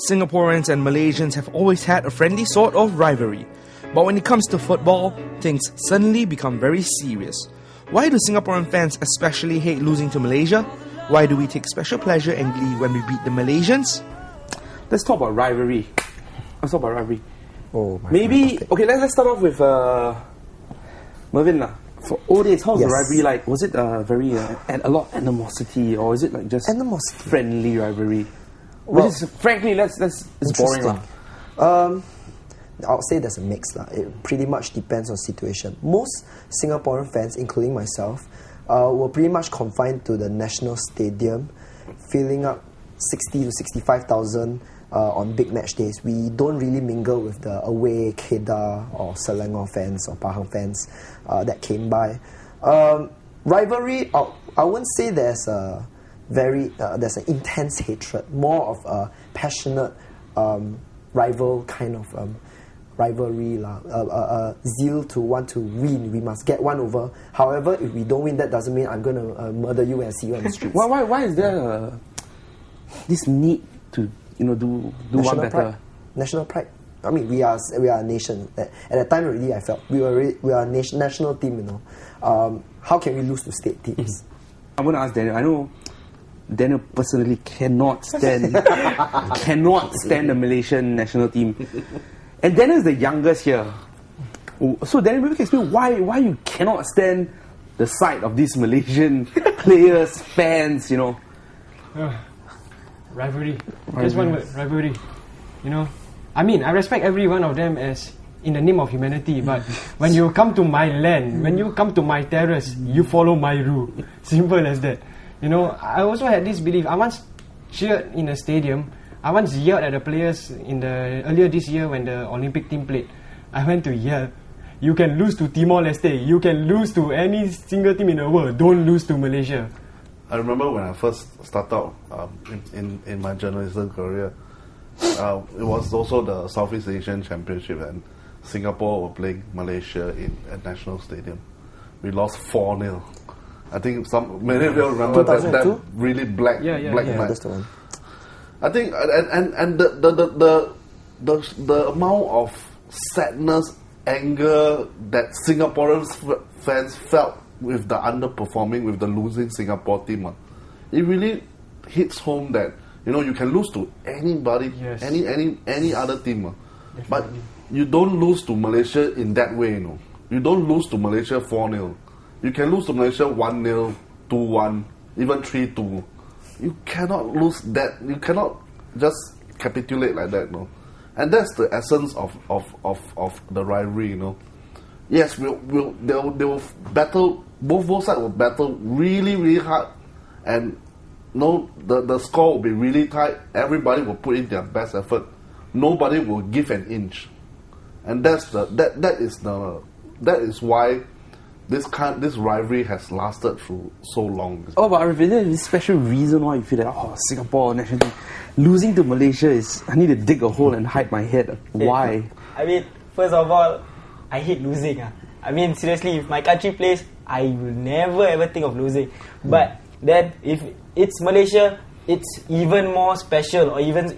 Singaporeans and Malaysians have always had a friendly sort of rivalry. But when it comes to football, things suddenly become very serious. Why do Singaporean fans especially hate losing to Malaysia? Why do we take special pleasure and glee when we beat the Malaysians? Let's talk about rivalry. Oh, Maybe, okay, let's start off with Mervyn. For old days, how's the rivalry like? Was it very, a lot of animosity, or is it like just friendly rivalry? Well, which is, frankly, it's boring lah. I'll say there's a mix lah. It pretty much depends on situation. Most Singaporean fans, including myself, were pretty much confined to the national stadium, filling up 60 to 65,000 on big match days. We don't really mingle with the away Kedah or Selangor fans or Pahang fans that came by. Rivalry, I wouldn't say there's a there's an intense hatred, more of a passionate rival kind of rivalry lah. Zeal to want to win. We must get one over. However, if we don't win, that doesn't mean I'm going to murder you and see you on the streets. Why is there this need to do one better? National pride. I mean, we are a nation. At that time already, I felt we are a national team. How can we lose to state teams? I'm going to ask Daniel. I know Daniel personally cannot stand the Malaysian national team. And Daniel is the youngest here. So Daniel, maybe you can explain why you cannot stand the sight of these Malaysian players, fans, Rivalry. Just one word, rivalry. I mean, I respect every one of them as in the name of humanity, but when you come to my land, when you come to my terrace, you follow my rule. Simple as that. I also had this belief. I once cheered in a stadium. I once yelled at the players earlier this year when the Olympic team played. I went to yell, you can lose to Timor-Leste, you can lose to any single team in the world, don't lose to Malaysia. I remember when I first started out in my journalism career, it was also the Southeast Asian Championship, and Singapore were playing Malaysia at National Stadium. We lost 4-0. I think many of you remember that really black night. That's the one. I think, and the amount of sadness, anger that Singaporean fans felt with the underperforming, with the losing Singapore team, it really hits home that you can lose to anybody, any other team, but you don't lose to Malaysia in that way. You don't lose to Malaysia 4-0. You can lose to Malaysia 1-0, 2-1, even 3-2. You cannot lose that. You cannot just capitulate like that, And that's the essence of the rivalry, Yes, they will battle. Both sides will battle really, really hard, and the score will be really tight. Everybody will put in their best effort. Nobody will give an inch, and that is why this rivalry has lasted for so long. Oh, but is there a special reason why you feel that Singapore national team losing to Malaysia is I need to dig a hole and hide my head? Why? I mean, first of all, I hate losing. I mean, seriously, if my country plays, I will never ever think of losing. But then, if it's Malaysia, it's even more special, or even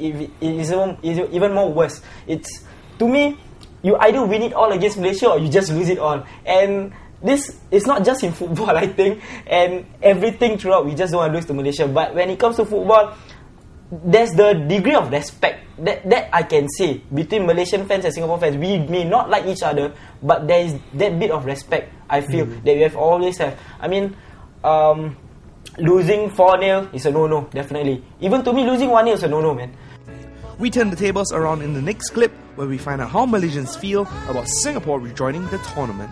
more worse. It's, to me, you either win it all against Malaysia or you just lose it all. And this is not just in football, I think, and everything throughout. We just don't want to lose to Malaysia. But when it comes to football, there's the degree of respect that I can say between Malaysian fans and Singapore fans. We may not like each other, but there is that bit of respect I feel that we have always have. I mean, losing 4-0 is a no-no, definitely. Even to me, losing 1-0 is a no-no, man. We turn the tables around in the next clip where we find out how Malaysians feel about Singapore rejoining the tournament.